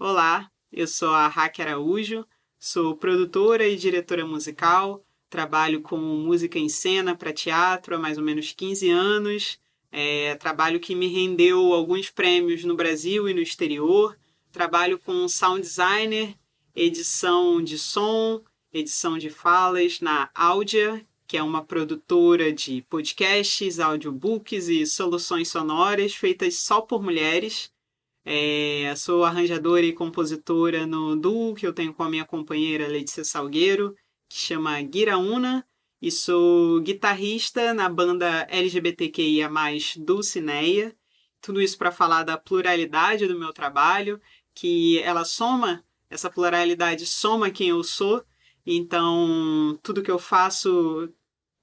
Olá, eu sou a Raque Araújo, sou produtora e diretora musical, trabalho com música em cena para teatro há mais ou menos 15 anos, trabalho que me rendeu alguns prêmios no Brasil e no exterior, trabalho com sound designer, edição de som, edição de falas na Áudia, que é uma produtora de podcasts, audiobooks e soluções sonoras feitas só por mulheres. Sou arranjadora e compositora no duo que eu tenho com a minha companheira Letícia Salgueiro, que chama Guiraúna, e sou guitarrista na banda LGBTQIA+, do Cineia. Tudo isso para falar da pluralidade do meu trabalho, que essa pluralidade soma quem eu sou, então tudo que eu faço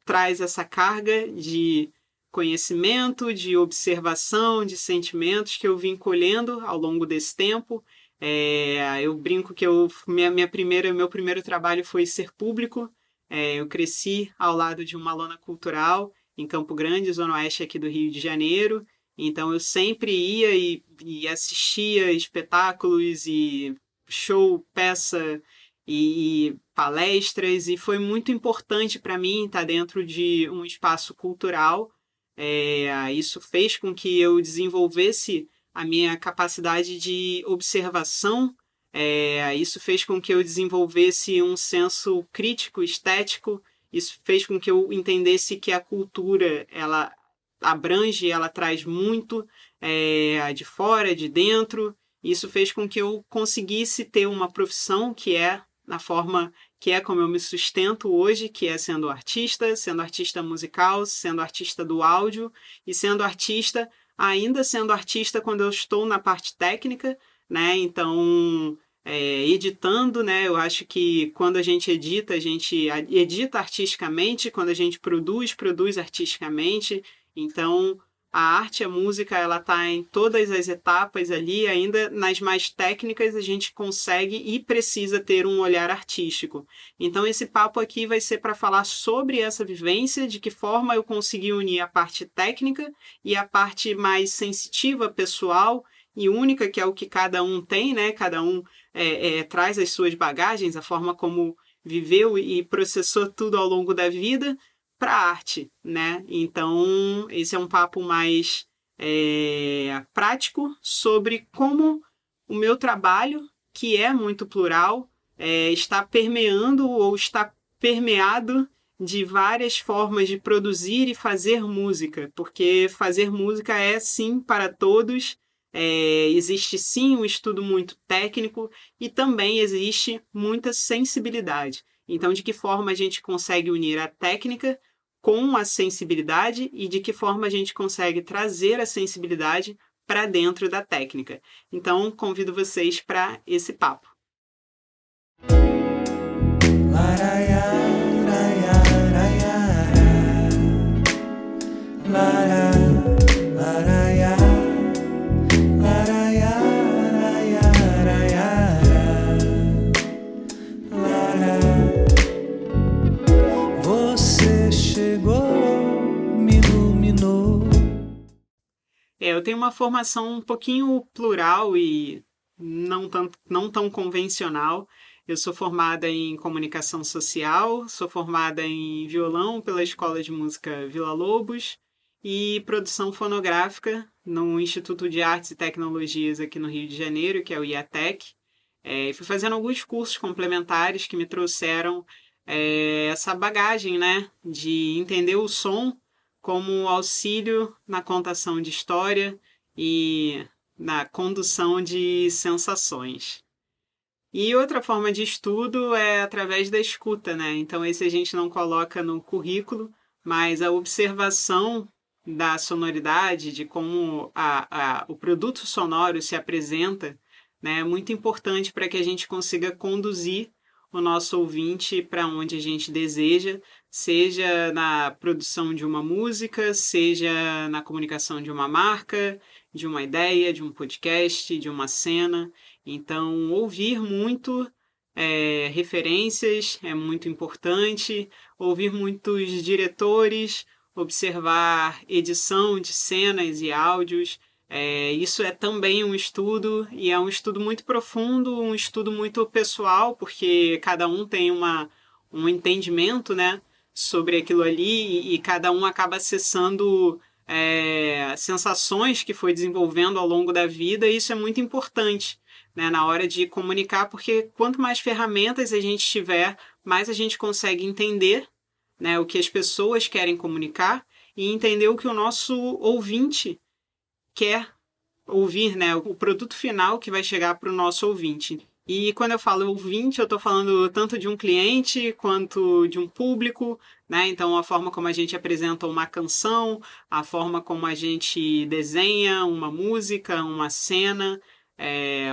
traz essa carga de conhecimento, de observação, de sentimentos que eu vim colhendo ao longo desse tempo. Eu brinco que meu primeiro trabalho foi ser público. Eu cresci ao lado de uma lona cultural em Campo Grande, zona oeste aqui do Rio de Janeiro. Então eu sempre ia e assistia espetáculos e show, peça e palestras, e foi muito importante para mim estar dentro de um espaço cultural. Isso fez com que eu desenvolvesse a minha capacidade de observação. Isso fez com que eu desenvolvesse um senso crítico, estético. Isso fez com que eu entendesse que a cultura, ela abrange, ela traz muito de fora, de dentro. Isso fez com que eu conseguisse ter uma profissão que é na forma que é como eu me sustento hoje, que é sendo artista musical, sendo artista do áudio e ainda sendo artista quando eu estou na parte técnica, né? Então, editando, né? Eu acho que quando a gente edita artisticamente, quando a gente produz artisticamente. Então, a arte, a música, ela está em todas as etapas ali, ainda nas mais técnicas a gente consegue e precisa ter um olhar artístico. Então esse papo aqui vai ser para falar sobre essa vivência, de que forma eu consegui unir a parte técnica e a parte mais sensitiva, pessoal e única, que é o que cada um tem, né? Cada um traz as suas bagagens, a forma como viveu e processou tudo ao longo da vida, para a arte, né? Então, esse é um papo mais prático sobre como o meu trabalho, que é muito plural, está permeando ou está permeado de várias formas de produzir e fazer música, porque fazer música é sim para todos. Existe sim um estudo muito técnico e também existe muita sensibilidade. Então, de que forma a gente consegue unir a técnica com a sensibilidade e de que forma a gente consegue trazer a sensibilidade para dentro da técnica. Então, convido vocês para esse papo. Eu tenho uma formação um pouquinho plural e não tão convencional. Eu sou formada em comunicação social, sou formada em violão pela Escola de Música Vila Lobos e produção fonográfica no Instituto de Artes e Tecnologias aqui no Rio de Janeiro, que é o IATEC. Fui fazendo alguns cursos complementares que me trouxeram essa bagagem, né, de entender o som como auxílio na contação de história e na condução de sensações. E outra forma de estudo é através da escuta, né? Então esse a gente não coloca no currículo, mas a observação da sonoridade, de como o produto sonoro se apresenta, né, é muito importante para que a gente consiga conduzir o nosso ouvinte para onde a gente deseja, seja na produção de uma música, seja na comunicação de uma marca, de uma ideia, de um podcast, de uma cena. Então, ouvir muito referências é muito importante, ouvir muitos diretores, observar edição de cenas e áudios, Isso é também um estudo, e é um estudo muito profundo, um estudo muito pessoal, porque cada um tem um entendimento, né, sobre aquilo ali, e cada um acaba acessando sensações que foi desenvolvendo ao longo da vida, e isso é muito importante, né, na hora de comunicar, porque quanto mais ferramentas a gente tiver, mais a gente consegue entender, né, o que as pessoas querem comunicar e entender o que o nosso ouvinte quer ouvir, né, o produto final que vai chegar para o nosso ouvinte. E quando eu falo ouvinte, eu estou falando tanto de um cliente quanto de um público, né? Então, a forma como a gente apresenta uma canção, a forma como a gente desenha uma música, uma cena,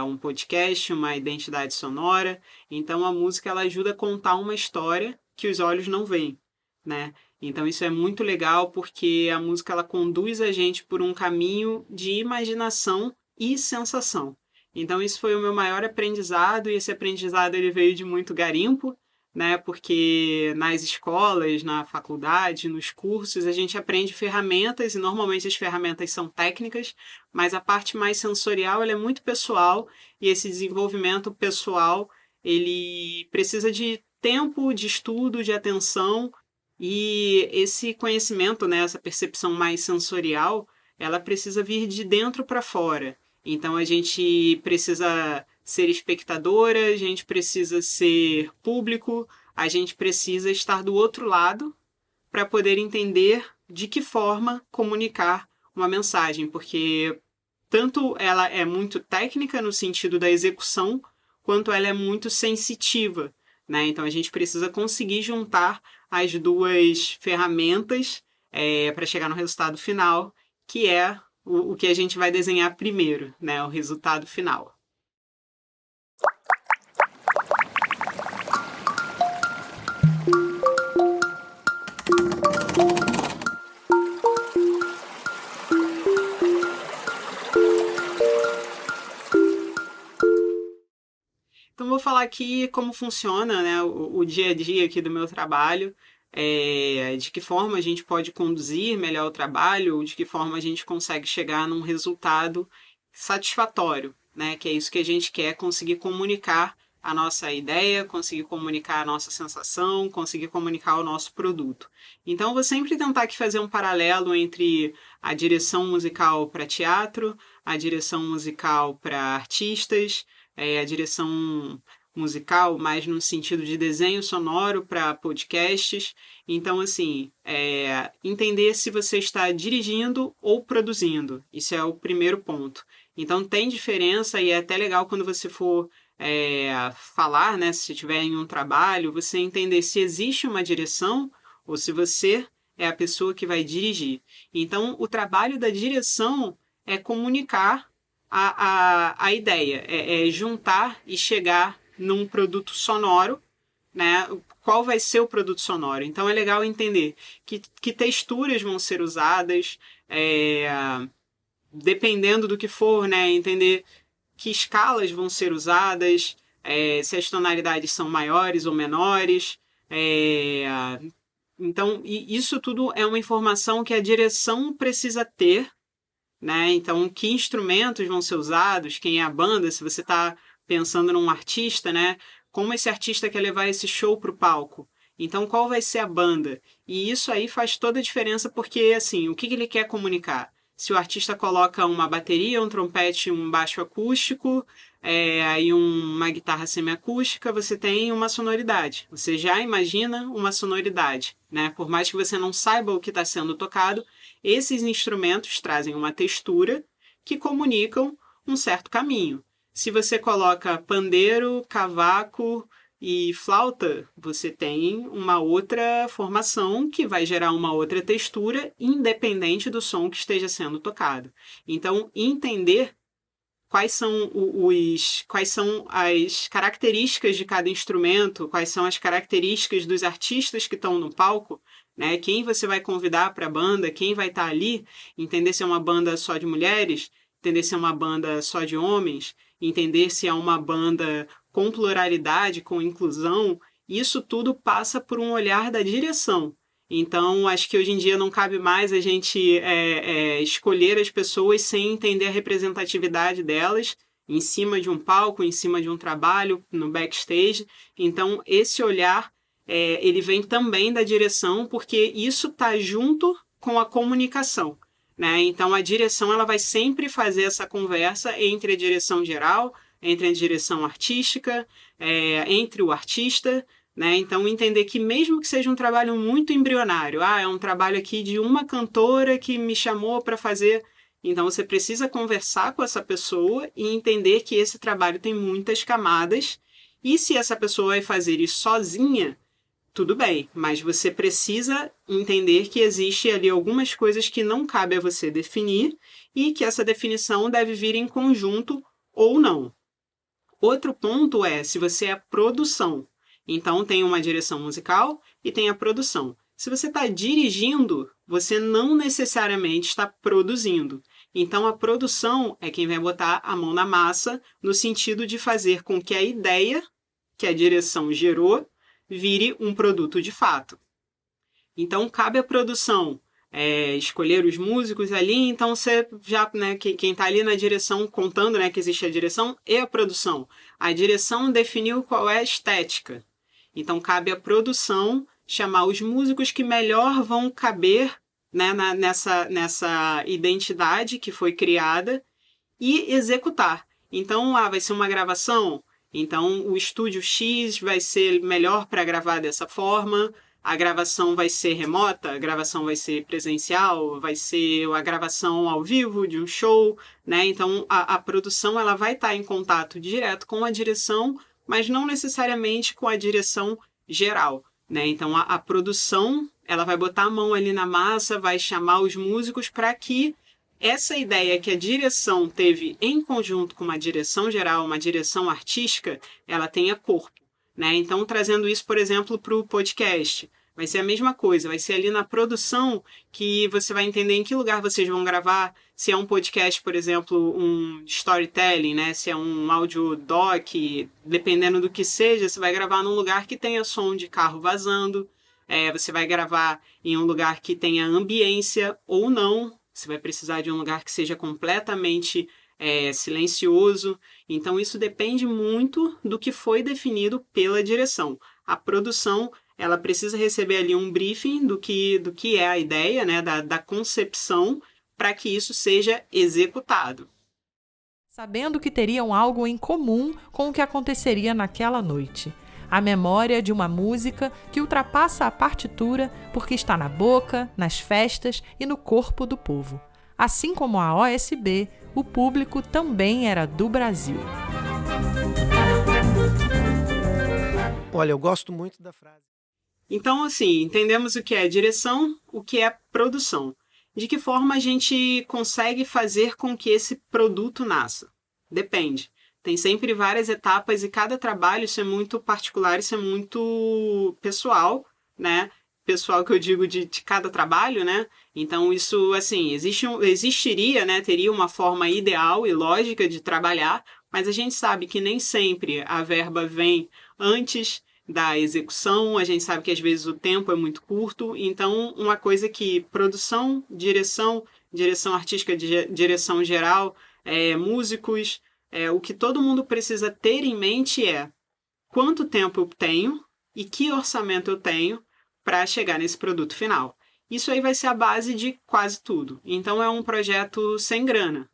um podcast, uma identidade sonora. Então, a música ela ajuda a contar uma história que os olhos não veem, né? Então isso é muito legal porque a música ela conduz a gente por um caminho de imaginação e sensação. Então isso foi o meu maior aprendizado e esse aprendizado ele veio de muito garimpo, né? Porque nas escolas, na faculdade, nos cursos a gente aprende ferramentas e normalmente as ferramentas são técnicas, mas a parte mais sensorial ela é muito pessoal e esse desenvolvimento pessoal ele precisa de tempo, de estudo, de atenção e esse conhecimento, né, essa percepção mais sensorial, ela precisa vir de dentro para fora. Então a gente precisa ser espectadora, a gente precisa ser público, a gente precisa estar do outro lado para poder entender de que forma comunicar uma mensagem, porque tanto ela é muito técnica no sentido da execução, quanto ela é muito sensitiva, né? Então a gente precisa conseguir juntar as duas ferramentas para chegar no resultado final, que é o que a gente vai desenhar primeiro, né? O resultado final. Então, vou falar aqui como funciona, né, o dia a dia aqui do meu trabalho, de que forma a gente pode conduzir melhor o trabalho, de que forma a gente consegue chegar num resultado satisfatório, né, que é isso que a gente quer, conseguir comunicar a nossa ideia, conseguir comunicar a nossa sensação, conseguir comunicar o nosso produto. Então, eu vou sempre tentar aqui fazer um paralelo entre a direção musical para teatro, a direção musical para artistas, a direção musical, mais no sentido de desenho sonoro para podcasts. Então, assim, entender se você está dirigindo ou produzindo. Isso é o primeiro ponto. Então, tem diferença e é até legal quando você for falar, né? Se estiver em um trabalho, você entender se existe uma direção ou se você é a pessoa que vai dirigir. Então, o trabalho da direção é comunicar a ideia, é juntar e chegar num produto sonoro, né? Qual vai ser o produto sonoro? Então é legal entender que texturas vão ser usadas, dependendo do que for, né? Entender que escalas vão ser usadas, se as tonalidades são maiores ou menores. Então, isso tudo é uma informação que a direção precisa ter, né? Então, que instrumentos vão ser usados, quem é a banda, se você está pensando num artista, né? Como esse artista quer levar esse show para o palco. Então, qual vai ser a banda? E isso aí faz toda a diferença porque, assim, o que ele quer comunicar? Se o artista coloca uma bateria, um trompete, um baixo acústico, aí uma guitarra semiacústica, você tem uma sonoridade. Você já imagina uma sonoridade, né? Por mais que você não saiba o que está sendo tocado, esses instrumentos trazem uma textura que comunicam um certo caminho. Se você coloca pandeiro, cavaco e flauta, você tem uma outra formação que vai gerar uma outra textura, independente do som que esteja sendo tocado. Então, entender quais são as características de cada instrumento, quais são as características dos artistas que estão no palco, né? Quem você vai convidar para a banda, quem vai estar ali, entender se é uma banda só de mulheres, entender se é uma banda só de homens, entender se é uma banda com pluralidade, com inclusão, isso tudo passa por um olhar da direção. Então, acho que hoje em dia não cabe mais a gente escolher as pessoas sem entender a representatividade delas em cima de um palco, em cima de um trabalho, no backstage. Então, esse olhar, ele vem também da direção, porque isso está junto com a comunicação, né? Então, a direção ela vai sempre fazer essa conversa entre a direção geral, entre a direção artística, entre o artista, né? Então, entender que mesmo que seja um trabalho muito embrionário, é um trabalho aqui de uma cantora que me chamou para fazer. Então, você precisa conversar com essa pessoa e entender que esse trabalho tem muitas camadas. E se essa pessoa vai fazer isso sozinha, tudo bem, mas você precisa entender que existe ali algumas coisas que não cabe a você definir e que essa definição deve vir em conjunto ou não. Outro ponto é se você é produção. Então, tem uma direção musical e tem a produção. Se você está dirigindo, você não necessariamente está produzindo. Então, a produção é quem vai botar a mão na massa no sentido de fazer com que a ideia que a direção gerou vire um produto de fato. Então, cabe à produção escolher os músicos ali, então você já, né, quem está ali na direção, contando, né, que existe a direção e a produção. A direção definiu qual é a estética. Então, cabe à produção chamar os músicos que melhor vão caber, né, nessa identidade que foi criada e executar. Então, vai ser uma gravação, então o estúdio X vai ser melhor para gravar dessa forma, a gravação vai ser remota, a gravação vai ser presencial, vai ser a gravação ao vivo de um show, né? Então, a produção ela vai estar em contato direto com a direção, mas não necessariamente com a direção geral, né? Então, a produção ela vai botar a mão ali na massa, vai chamar os músicos para que essa ideia que a direção teve em conjunto com uma direção geral, uma direção artística, ela tenha corpo, né? Então, trazendo isso, por exemplo, para o podcast, vai ser a mesma coisa, vai ser ali na produção que você vai entender em que lugar vocês vão gravar, se é um podcast, por exemplo, um storytelling, né? Se é um audio doc, dependendo do que seja, você vai gravar num lugar que tenha som de carro vazando, você vai gravar em um lugar que tenha ambiência ou não, você vai precisar de um lugar que seja completamente silencioso. Então, isso depende muito do que foi definido pela direção. A produção ela precisa receber ali um briefing do que é a ideia, né, da concepção, para que isso seja executado. Sabendo que teriam algo em comum com o que aconteceria naquela noite. A memória de uma música que ultrapassa a partitura porque está na boca, nas festas e no corpo do povo. Assim como a OSB, o público também era do Brasil. Olha, eu gosto muito da frase. Então, assim, entendemos o que é direção, o que é produção. De que forma a gente consegue fazer com que esse produto nasça? Depende. Tem sempre várias etapas e cada trabalho, isso é muito particular, isso é muito pessoal, né? Pessoal que eu digo de cada trabalho, né? Então, isso, assim, existiria, né? Teria uma forma ideal e lógica de trabalhar, mas a gente sabe que nem sempre a verba vem antes da execução, a gente sabe que às vezes o tempo é muito curto, então uma coisa que produção, direção artística, direção geral, músicos, o que todo mundo precisa ter em mente é quanto tempo eu tenho e que orçamento eu tenho para chegar nesse produto final. Isso aí vai ser a base de quase tudo. Então é um projeto sem grana.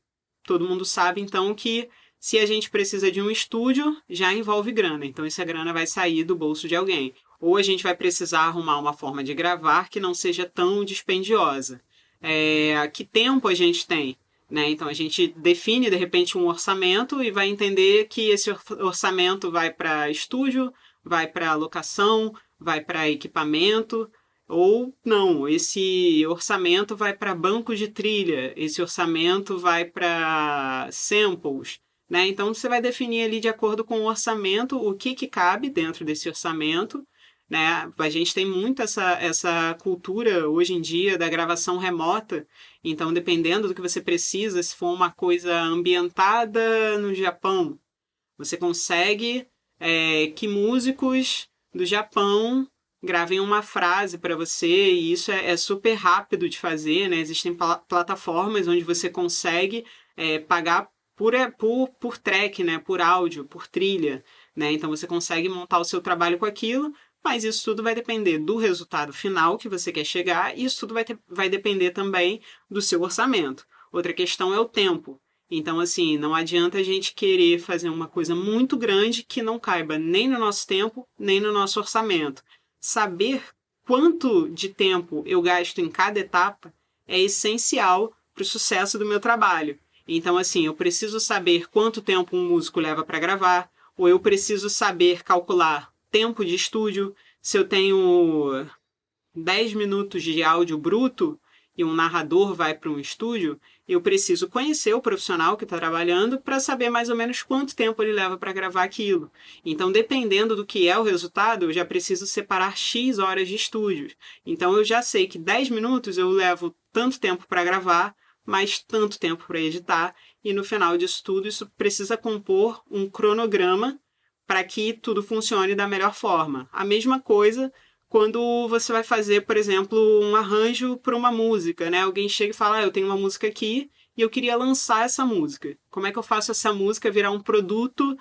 Todo mundo sabe então que se a gente precisa de um estúdio, já envolve grana. Então, essa grana vai sair do bolso de alguém. Ou a gente vai precisar arrumar uma forma de gravar que não seja tão dispendiosa. Que tempo a gente tem? Né? Então, a gente define, de repente, um orçamento e vai entender que esse orçamento vai para estúdio, vai para locação, vai para equipamento. Ou não, esse orçamento vai para banco de trilha, esse orçamento vai para samples. Né? Então, você vai definir ali de acordo com o orçamento o que cabe dentro desse orçamento. Né? A gente tem muito essa cultura hoje em dia da gravação remota. Então, dependendo do que você precisa, se for uma coisa ambientada no Japão, você consegue que músicos do Japão gravem uma frase para você, e isso é super rápido de fazer, né? Existem plataformas onde você consegue pagar por track, né? Por áudio, por trilha, né? Então você consegue montar o seu trabalho com aquilo, mas isso tudo vai depender do resultado final que você quer chegar, e isso tudo vai depender também do seu orçamento. Outra questão é o tempo. Então, assim, não adianta a gente querer fazer uma coisa muito grande que não caiba nem no nosso tempo, nem no nosso orçamento. Saber quanto de tempo eu gasto em cada etapa é essencial para o sucesso do meu trabalho. Então, assim, eu preciso saber quanto tempo um músico leva para gravar, ou eu preciso saber calcular tempo de estúdio. Se eu tenho 10 minutos de áudio bruto e um narrador vai para um estúdio, eu preciso conhecer o profissional que está trabalhando para saber mais ou menos quanto tempo ele leva para gravar aquilo. Então, dependendo do que é o resultado, eu já preciso separar X horas de estúdio. Então, eu já sei que 10 minutos eu levo tanto tempo para gravar, mais tanto tempo para editar, e no final disso tudo, isso precisa compor um cronograma para que tudo funcione da melhor forma. A mesma coisa quando você vai fazer, por exemplo, um arranjo para uma música, né? Alguém chega e fala, eu tenho uma música aqui e eu queria lançar essa música. Como é que eu faço essa música virar um produto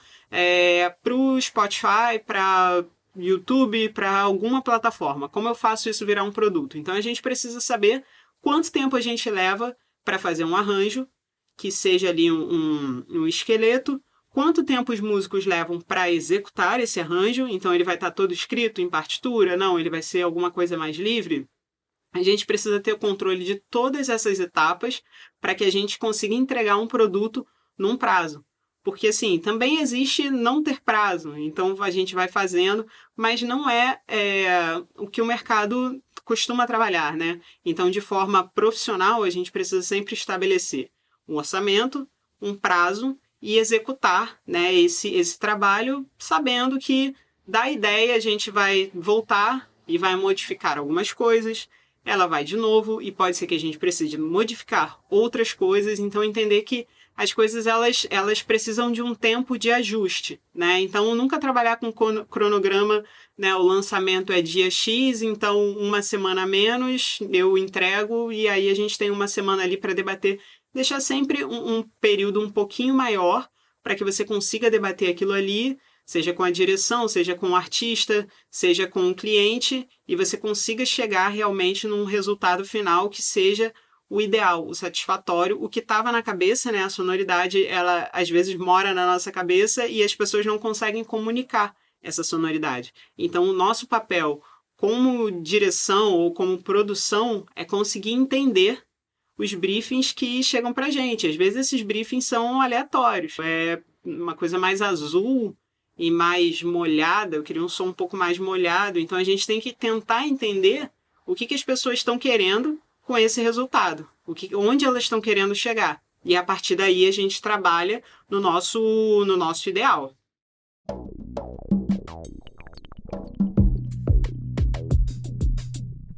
para o Spotify, para YouTube, para alguma plataforma? Como eu faço isso virar um produto? Então a gente precisa saber quanto tempo a gente leva para fazer um arranjo, que seja ali um esqueleto, quanto tempo os músicos levam para executar esse arranjo. Então ele vai estar todo escrito em partitura? Não, ele vai ser alguma coisa mais livre? A gente precisa ter o controle de todas essas etapas para que a gente consiga entregar um produto num prazo. Porque, assim, também existe não ter prazo. Então a gente vai fazendo, mas não é o que o mercado costuma trabalhar, né? Então, de forma profissional, a gente precisa sempre estabelecer um orçamento, um prazo e executar, né, esse trabalho, sabendo que da ideia a gente vai voltar e vai modificar algumas coisas, ela vai de novo e pode ser que a gente precise modificar outras coisas. Então, entender que as coisas elas precisam de um tempo de ajuste, né? Então, nunca trabalhar com cronograma, né? O lançamento é dia X, então uma semana a menos eu entrego e aí a gente tem uma semana ali para debater. Deixar sempre um período um pouquinho maior para que você consiga debater aquilo ali, seja com a direção, seja com o artista, seja com o cliente, e você consiga chegar realmente num resultado final que seja o ideal, o satisfatório, o que estava na cabeça, né? A sonoridade, ela às vezes mora na nossa cabeça e as pessoas não conseguem comunicar essa sonoridade. Então, o nosso papel como direção ou como produção é conseguir entender os briefings que chegam pra gente. Às vezes esses briefings são aleatórios. É uma coisa mais azul e mais molhada. Eu queria um som um pouco mais molhado. Então a gente tem que tentar entender o que as pessoas estão querendo com esse resultado. Onde elas estão querendo chegar. E a partir daí a gente trabalha no nosso ideal.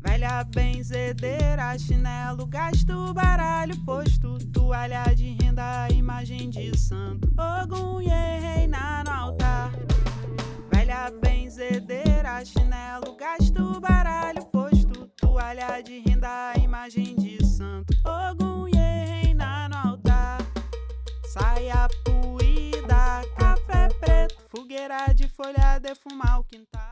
Velha benzedeira, chinelo, gasto, baralho, posto, toalha de renda, imagem de santo, Ogum reina no altar. Velha benzedeira, chinelo, gasto, baralho, posto, toalha de renda, imagem de santo, Ogum reina no altar. Saia puída, café preto, fogueira de folha, defumar o quintal.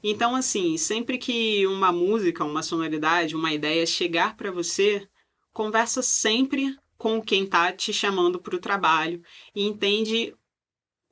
Então, assim, sempre que uma música, uma sonoridade, uma ideia chegar para você, conversa sempre com quem está te chamando para o trabalho e entende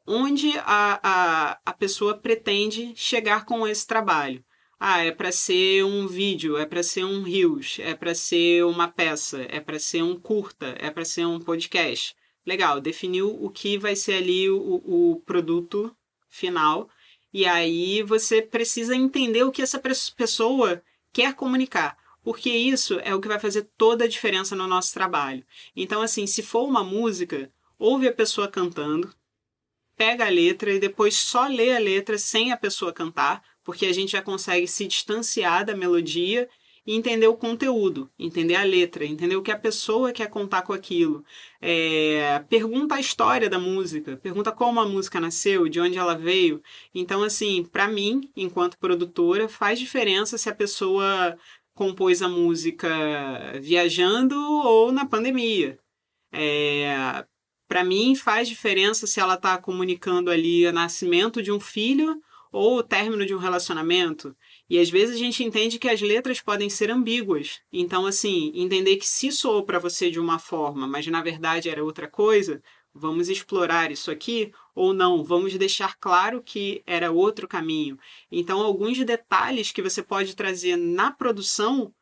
onde a pessoa pretende chegar com esse trabalho. É para ser um vídeo, é para ser um reels, é para ser uma peça, é para ser um curta, é para ser um podcast. Legal, definiu o que vai ser ali o produto final. E aí você precisa entender o que essa pessoa quer comunicar, porque isso é o que vai fazer toda a diferença no nosso trabalho. Então, assim, se for uma música, ouve a pessoa cantando, pega a letra e depois só lê a letra sem a pessoa cantar, porque a gente já consegue se distanciar da melodia e entender o conteúdo, entender a letra, entender o que a pessoa quer contar com aquilo. Pergunta a história da música, pergunta como a música nasceu, de onde ela veio. Então, assim, para mim, enquanto produtora, faz diferença se a pessoa compôs a música viajando ou na pandemia. Para mim, faz diferença se ela está comunicando ali o nascimento de um filho ou o término de um relacionamento. E às vezes a gente entende que as letras podem ser ambíguas. Então, assim, entender que se soou para você de uma forma, mas na verdade era outra coisa, vamos explorar isso aqui ou não, vamos deixar claro que era outro caminho. Então, alguns detalhes que você pode trazer na produção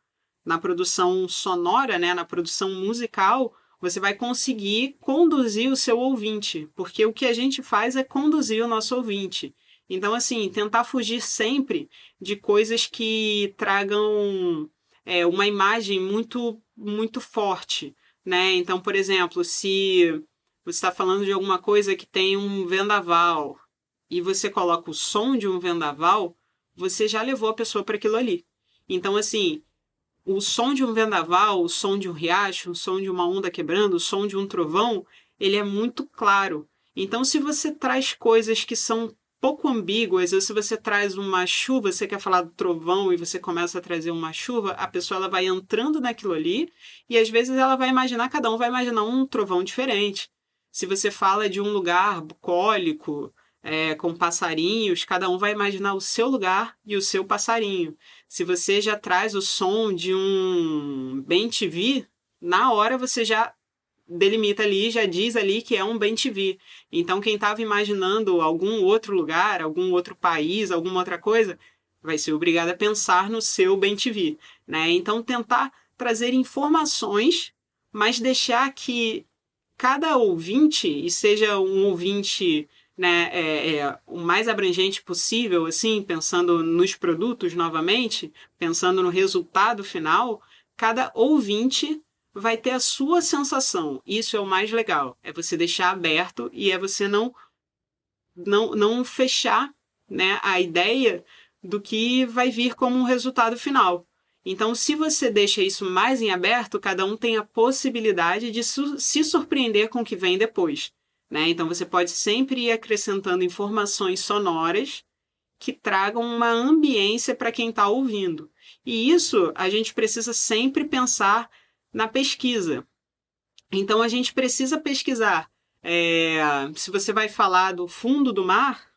sonora, né, na produção musical, você vai conseguir conduzir o seu ouvinte, porque o que a gente faz é conduzir o nosso ouvinte. Então, assim, tentar fugir sempre de coisas que tragam uma imagem muito, muito forte, né? Então, por exemplo, se você está falando de alguma coisa que tem um vendaval e você coloca o som de um vendaval, você já levou a pessoa para aquilo ali. Então, assim, o som de um vendaval, o som de um riacho, o som de uma onda quebrando, o som de um trovão, ele é muito claro. Então, se você traz coisas que são pouco ambíguas, ou se você traz uma chuva, você quer falar do trovão e você começa a trazer uma chuva, a pessoa ela vai entrando naquilo ali e às vezes ela vai imaginar, cada um vai imaginar um trovão diferente. Se você fala de um lugar bucólico, com passarinhos, cada um vai imaginar o seu lugar e o seu passarinho. Se você já traz o som de um bem-te-vi, na hora você já delimita ali, já diz ali que é um bem-te-vi. Então, quem estava imaginando algum outro lugar, algum outro país, alguma outra coisa, vai ser obrigado a pensar no seu bem-te-vi, né? Então, tentar trazer informações, mas deixar que cada ouvinte, e seja um ouvinte, né, o mais abrangente possível, assim, pensando nos produtos novamente, pensando no resultado final, cada ouvinte vai ter a sua sensação. Isso é o mais legal. É você deixar aberto e é você não fechar, né, a ideia do que vai vir como um resultado final. Então, se você deixa isso mais em aberto, cada um tem a possibilidade de se surpreender com o que vem depois, né? Então, você pode sempre ir acrescentando informações sonoras que tragam uma ambiência para quem está ouvindo. E isso a gente precisa sempre pensar na pesquisa. Então, a gente precisa pesquisar. Se você vai falar do fundo do mar,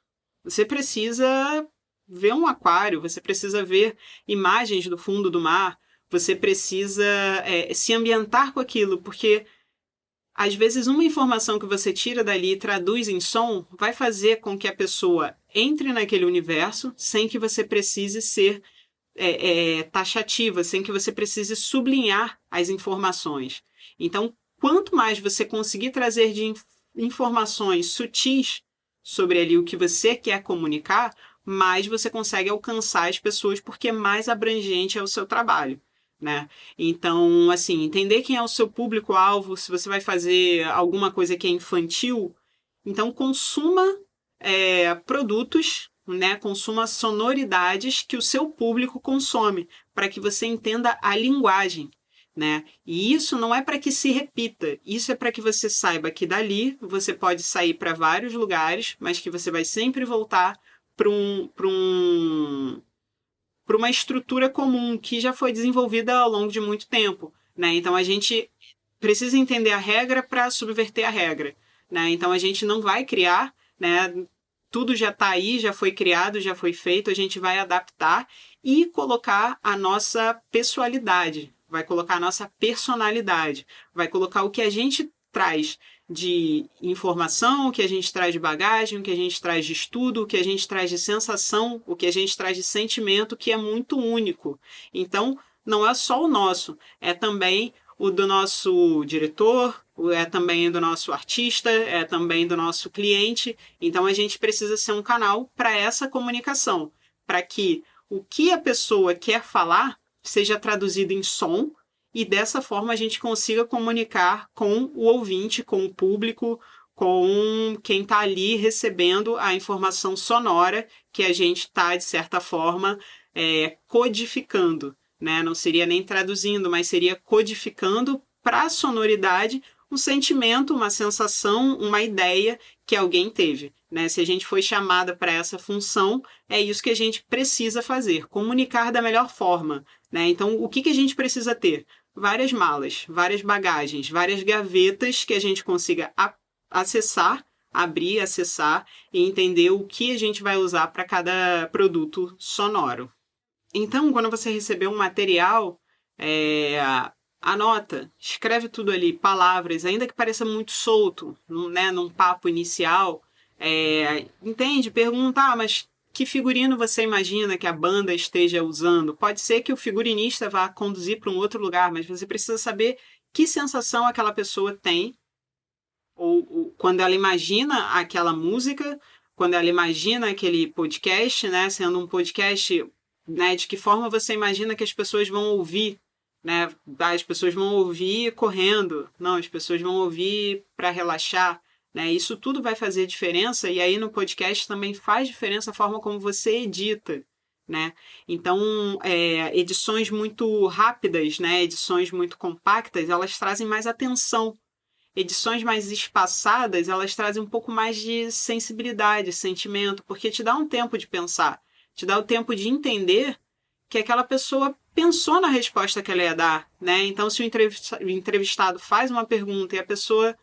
você precisa ver um aquário, você precisa ver imagens do fundo do mar, você precisa se ambientar com aquilo, porque às vezes uma informação que você tira dali e traduz em som vai fazer com que a pessoa entre naquele universo sem que você precise ser taxativa, sem que você precise sublinhar as informações. Então, quanto mais você conseguir trazer de informações sutis sobre ali o que você quer comunicar, mais você consegue alcançar as pessoas, porque mais abrangente é o seu trabalho, né? Então, assim, entender quem é o seu público-alvo, se você vai fazer alguma coisa que é infantil, então consuma produtos, né? Consuma sonoridades que o seu público consome, para que você entenda a linguagem, né? E isso não é para que se repita, isso é para que você saiba que dali você pode sair para vários lugares, mas que você vai sempre voltar para uma estrutura comum que já foi desenvolvida ao longo de muito tempo, né? Então a gente precisa entender a regra para subverter a regra, né? Então a gente não vai criar, né? Tudo já está aí, já foi criado, já foi feito, a gente vai adaptar e colocar a nossa pessoalidade, vai colocar a nossa personalidade, vai colocar o que a gente traz de informação, o que a gente traz de bagagem, o que a gente traz de estudo, o que a gente traz de sensação, o que a gente traz de sentimento, que é muito único. Então, não é só o nosso, é também o do nosso diretor, é também do nosso artista, é também do nosso cliente. Então, a gente precisa ser um canal para essa comunicação, para que o que a pessoa quer falar seja traduzido em som, e dessa forma a gente consiga comunicar com o ouvinte, com o público, com quem está ali recebendo a informação sonora que a gente está, de certa forma, codificando, né? Não seria nem traduzindo, mas seria codificando para a sonoridade um sentimento, uma sensação, uma ideia que alguém teve, né? Se a gente foi chamada para essa função, é isso que a gente precisa fazer, comunicar da melhor forma, né? Então, o que a gente precisa ter? Várias malas, várias bagagens, várias gavetas que a gente consiga acessar, abrir, acessar e entender o que a gente vai usar para cada produto sonoro. Então, quando você receber um material, anota, escreve tudo ali, palavras, ainda que pareça muito solto, né, num papo inicial, entende? Pergunta, mas que figurino você imagina que a banda esteja usando? Pode ser que o figurinista vá conduzir para um outro lugar, mas você precisa saber que sensação aquela pessoa tem, ou quando ela imagina aquela música, quando ela imagina aquele podcast, né, sendo um podcast, né, de que forma você imagina que as pessoas vão ouvir, né? As pessoas vão ouvir correndo, não, as pessoas vão ouvir para relaxar, né? Isso tudo vai fazer diferença, e aí no podcast também faz diferença a forma como você edita, né? Então, edições muito rápidas, né? Edições muito compactas, elas trazem mais atenção. Edições mais espaçadas, elas trazem um pouco mais de sensibilidade, sentimento, porque te dá um tempo de pensar, te dá o tempo de entender que aquela pessoa pensou na resposta que ela ia dar, né? Então, se o entrevistado faz uma pergunta e a pessoa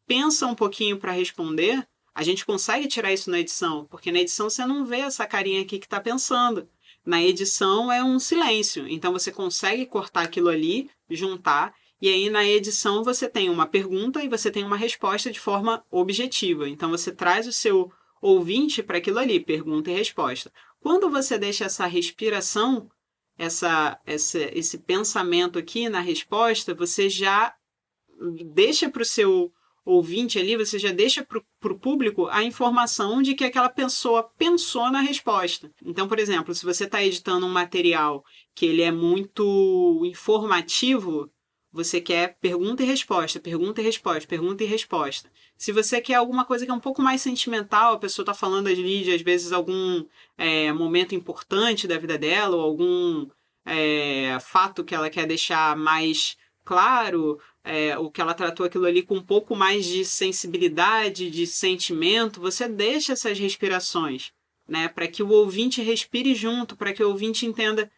pensa um pouquinho para responder, a gente consegue tirar isso na edição, porque na edição você não vê essa carinha aqui que está pensando. Na edição é um silêncio, então você consegue cortar aquilo ali, juntar, e aí na edição você tem uma pergunta e você tem uma resposta de forma objetiva. Então você traz o seu ouvinte para aquilo ali, pergunta e resposta. Quando você deixa essa respiração, esse pensamento aqui na resposta, você já deixa para o seu ouvinte ali, você já deixa para o público a informação de que aquela pessoa pensou na resposta. Então, por exemplo, se você está editando um material que ele é muito informativo, você quer pergunta e resposta, pergunta e resposta, pergunta e resposta. Se você quer alguma coisa que é um pouco mais sentimental, a pessoa está falando ali de, às vezes, algum momento importante da vida dela, ou algum fato que ela quer deixar mais claro, ou que ela tratou aquilo ali com um pouco mais de sensibilidade, de sentimento, você deixa essas respirações, né, para que o ouvinte respire junto, para que o ouvinte entenda,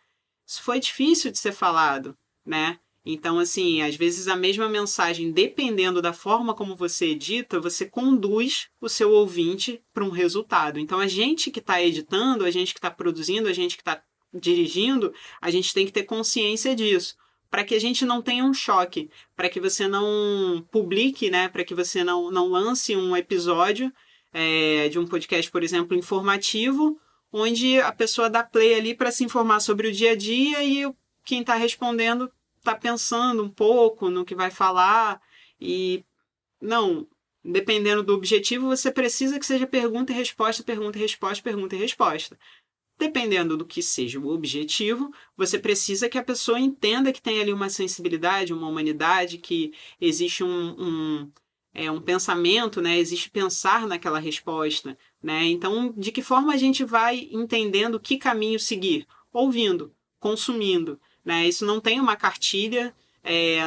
isso foi difícil de ser falado, né? Então, assim, às vezes a mesma mensagem, dependendo da forma como você edita, você conduz o seu ouvinte para um resultado. Então, a gente que está editando, a gente que está produzindo, a gente que está dirigindo, a gente tem que ter consciência disso, para que a gente não tenha um choque, para que você não publique, né, para que você não lance um episódio de um podcast, por exemplo, informativo, onde a pessoa dá play ali para se informar sobre o dia a dia e quem está respondendo está pensando um pouco no que vai falar e não, dependendo do objetivo, você precisa que seja pergunta e resposta, pergunta e resposta, pergunta e resposta. Dependendo do que seja o objetivo, você precisa que a pessoa entenda que tem ali uma sensibilidade, uma humanidade, que existe um pensamento, né? Existe pensar naquela resposta, né? Então, de que forma a gente vai entendendo que caminho seguir? Ouvindo, consumindo, né? Isso não tem uma cartilha,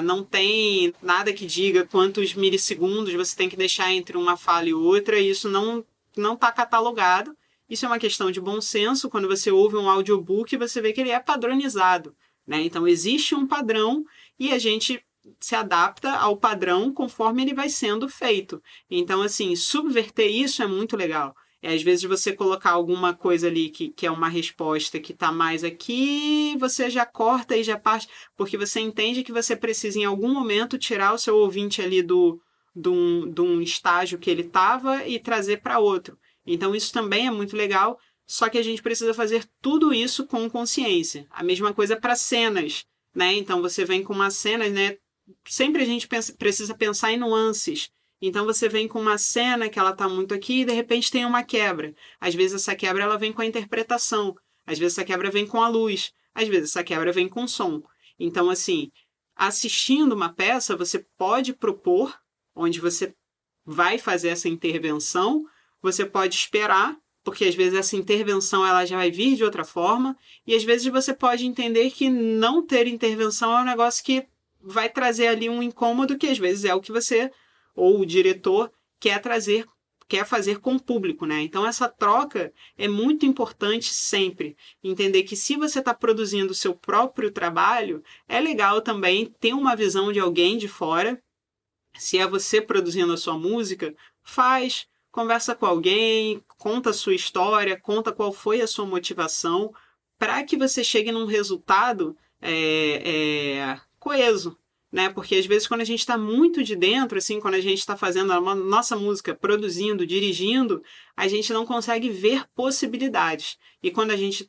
não tem nada que diga quantos milissegundos você tem que deixar entre uma fala e outra, isso não está catalogado. Isso é uma questão de bom senso. Quando você ouve um audiobook, você vê que ele é padronizado, né? Então, existe um padrão e a gente se adapta ao padrão conforme ele vai sendo feito. Então, assim, subverter isso é muito legal. Às vezes você colocar alguma coisa ali que é uma resposta que está mais aqui, você já corta e já parte, porque você entende que você precisa em algum momento tirar o seu ouvinte ali de um estágio que ele estava e trazer para outro. Então isso também é muito legal, só que a gente precisa fazer tudo isso com consciência. A mesma coisa para cenas, né? Então você vem com uma cena, né? Sempre a gente precisa pensar em nuances. Então você vem com uma cena que ela está muito aqui e de repente tem uma quebra. Às vezes essa quebra ela vem com a interpretação. Às vezes essa quebra vem com a luz. Às vezes essa quebra vem com o som. Então, assim, assistindo uma peça, você pode propor onde você vai fazer essa intervenção. Você pode esperar porque às vezes essa intervenção ela já vai vir de outra forma, e às vezes você pode entender que não ter intervenção é um negócio que vai trazer ali um incômodo que às vezes é o que você, ou o diretor, quer fazer com o público, né? Então essa troca é muito importante sempre. Entender que se você está produzindo o seu próprio trabalho, é legal também ter uma visão de alguém de fora. Se é você produzindo a sua música, conversa com alguém, conta a sua história, conta qual foi a sua motivação, para que você chegue num resultado coeso, né? Porque às vezes quando a gente está muito de dentro, assim, quando a gente está fazendo a nossa música, produzindo, dirigindo, a gente não consegue ver possibilidades. E quando a gente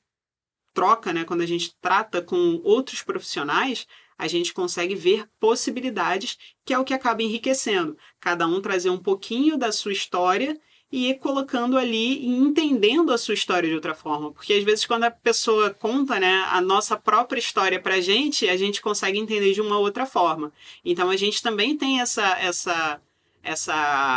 troca, né? Quando a gente trata com outros profissionais, a gente consegue ver possibilidades, que é o que acaba enriquecendo. Cada um trazer um pouquinho da sua história e ir colocando ali e entendendo a sua história de outra forma. Porque às vezes quando a pessoa conta, né, a nossa própria história pra gente, a gente consegue entender de uma outra forma. Então a gente também tem essa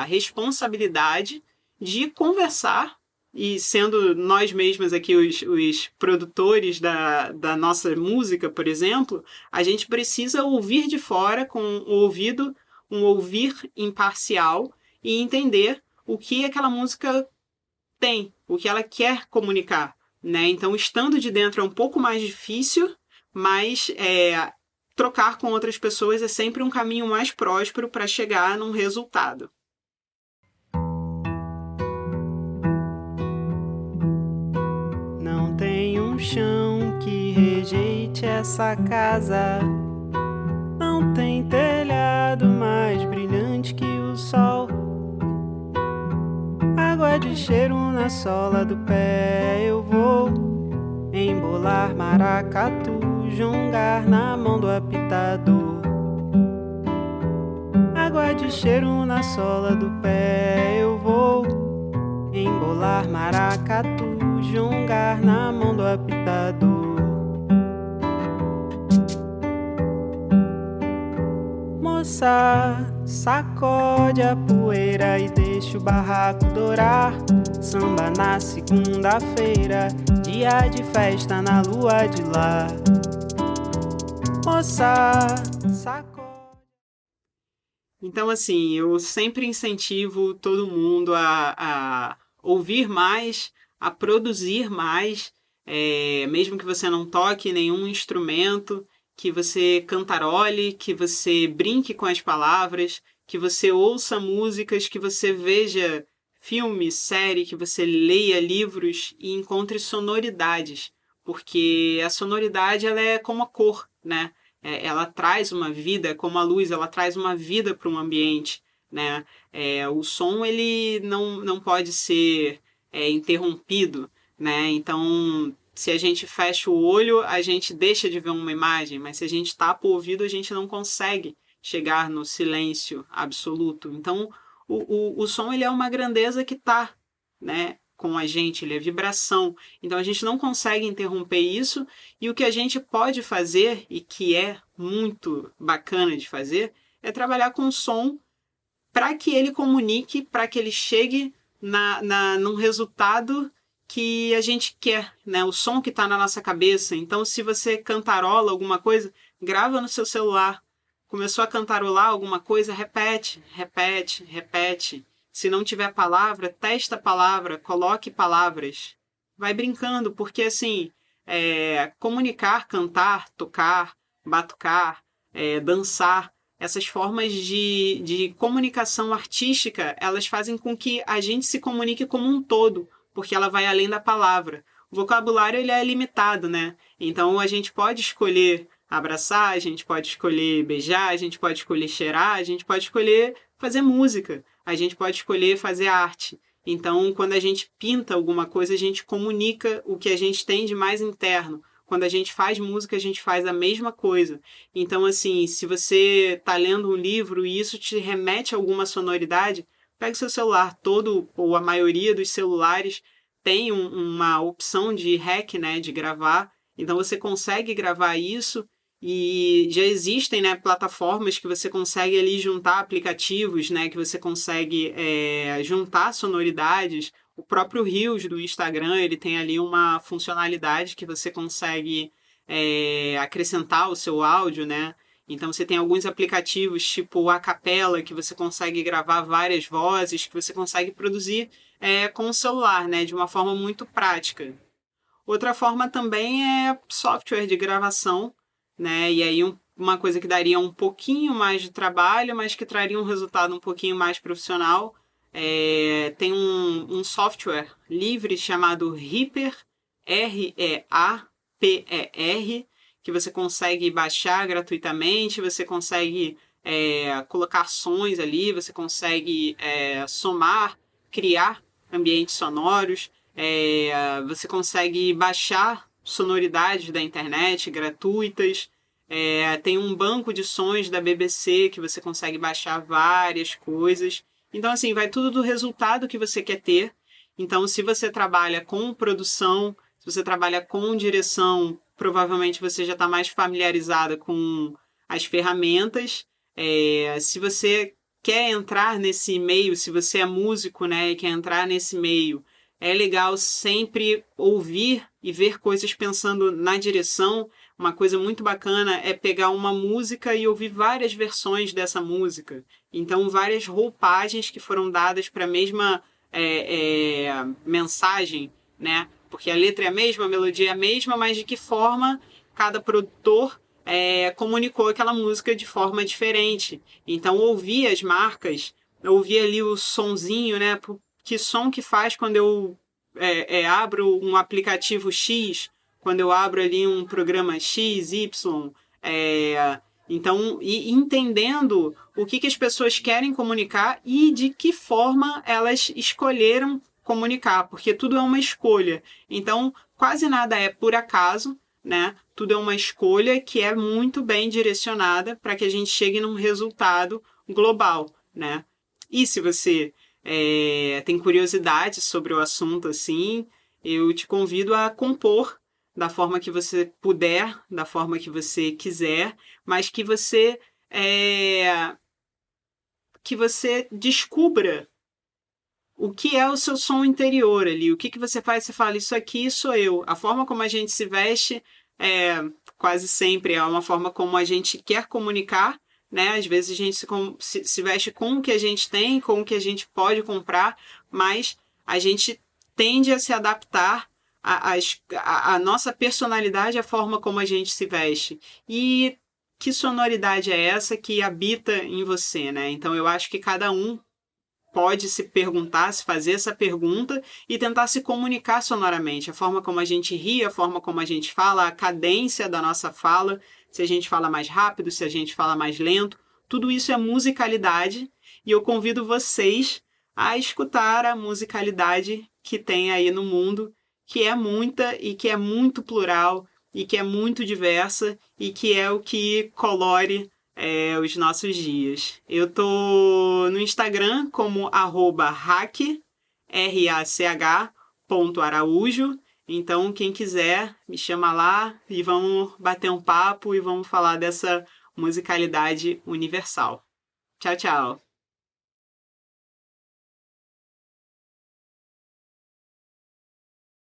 responsabilidade de conversar, e sendo nós mesmos aqui os produtores da nossa música, por exemplo, a gente precisa ouvir de fora com um ouvir imparcial e entender o que aquela música tem, o que ela quer comunicar, né? Então, estando de dentro é um pouco mais difícil, mas trocar com outras pessoas é sempre um caminho mais próspero para chegar num resultado. Não tem um chão que rejeite essa casa. Não tem telhado mais brilhante que o sol. Água de cheiro na sola do pé. Eu vou embolar maracatu, jongar na mão do apitador. Água de cheiro na sola do pé. Eu vou embolar maracatu, jongar na mão do apitador. Moça, sacode a poeira e deixa o barraco dourar. Samba na segunda-feira, dia de festa na lua de lá. Moça, sacode. Então, assim, eu sempre incentivo todo mundo a ouvir mais, a produzir mais, mesmo que você não toque nenhum instrumento, que você cantarole, que você brinque com as palavras, que você ouça músicas, que você veja filme, série, que você leia livros e encontre sonoridades, porque a sonoridade ela é como a cor, né? Ela traz uma vida, como a luz, ela traz uma vida para um ambiente, né? O som ele não pode ser interrompido, né? Então, se a gente fecha o olho, a gente deixa de ver uma imagem, mas se a gente tapa o ouvido, a gente não consegue chegar no silêncio absoluto. Então, o som ele é uma grandeza que está, né, com a gente, ele é vibração. Então, a gente não consegue interromper isso, e o que a gente pode fazer, e que é muito bacana de fazer, é trabalhar com o som para que ele comunique, para que ele chegue num resultado que a gente quer, né? O som que está na nossa cabeça. Então, se você cantarola alguma coisa, grava no seu celular. Começou a cantarolar alguma coisa, repete, repete, repete. Se não tiver palavra, testa a palavra, coloque palavras. Vai brincando, porque assim, comunicar, cantar, tocar, batucar, dançar, essas formas de comunicação artística, elas fazem com que a gente se comunique como um todo, porque ela vai além da palavra. O vocabulário ele é limitado, né? Então a gente pode escolher abraçar, a gente pode escolher beijar, a gente pode escolher cheirar, a gente pode escolher fazer música, a gente pode escolher fazer arte. Então, quando a gente pinta alguma coisa, a gente comunica o que a gente tem de mais interno. Quando a gente faz música, a gente faz a mesma coisa. Então, assim, se você está lendo um livro e isso te remete a alguma sonoridade, pega o seu celular. Todo, ou a maioria dos celulares, tem uma opção de REC, né, de gravar. Então, você consegue gravar isso. E já existem, né, plataformas que você consegue ali juntar aplicativos, né, que você consegue juntar sonoridades. O próprio Reels do Instagram, ele tem ali uma funcionalidade que você consegue acrescentar o seu áudio, né? Então você tem alguns aplicativos tipo a Capela, que você consegue gravar várias vozes, que você consegue produzir com o celular, né? De uma forma muito prática. Outra forma também é software de gravação, né? E aí uma coisa que daria um pouquinho mais de trabalho, mas que traria um resultado um pouquinho mais profissional. Tem um software livre chamado Reaper, REAPER, que você consegue baixar gratuitamente, você consegue colocar sons ali, você consegue somar, criar ambientes sonoros, você consegue baixar sonoridades da internet gratuitas, tem um banco de sons da BBC que você consegue baixar várias coisas. Então, assim, vai tudo do resultado que você quer ter. Então, se você trabalha com produção, se você trabalha com direção, provavelmente você já está mais familiarizada com as ferramentas. Se você quer entrar nesse meio, se você é músico, né, e quer entrar nesse meio, é legal sempre ouvir e ver coisas pensando na direção. Uma coisa muito bacana é pegar uma música e ouvir várias versões dessa música. Então, várias roupagens que foram dadas para a mesma mensagem, né? Porque a letra é a mesma, a melodia é a mesma, mas de que forma cada produtor comunicou aquela música de forma diferente. Então, ouvir as marcas, ouvir ali o sonzinho, né? Que som que faz quando eu abro um aplicativo X, quando eu abro ali um programa X, Y, então, e entendendo o que as pessoas querem comunicar e de que forma elas escolheram comunicar, porque tudo é uma escolha. Então, quase nada é por acaso, né? Tudo é uma escolha que é muito bem direcionada para que a gente chegue num resultado global, né? E se você tem curiosidade sobre o assunto, assim, eu te convido a compor da forma que você puder, da forma que você quiser, mas que você descubra o que é o seu som interior ali, o que você faz, você fala, isso aqui sou eu. A forma como a gente se veste quase sempre é uma forma como a gente quer comunicar, né? Às vezes a gente se veste com o que a gente tem, com o que a gente pode comprar, mas a gente tende a se adaptar a nossa personalidade, a forma como a gente se veste. E que sonoridade é essa que habita em você, né? Então eu acho que cada um pode se perguntar, se fazer essa pergunta e tentar se comunicar sonoramente. A forma como a gente ri, a forma como a gente fala, a cadência da nossa fala, se a gente fala mais rápido, se a gente fala mais lento, tudo isso é musicalidade e eu convido vocês a escutar a musicalidade que tem aí no mundo, que é muita e que é muito plural e que é muito diversa e que é o que colore os nossos dias. Eu tô no Instagram como @rach.araújo. Então, quem quiser, me chama lá e vamos bater um papo e vamos falar dessa musicalidade universal. Tchau, tchau!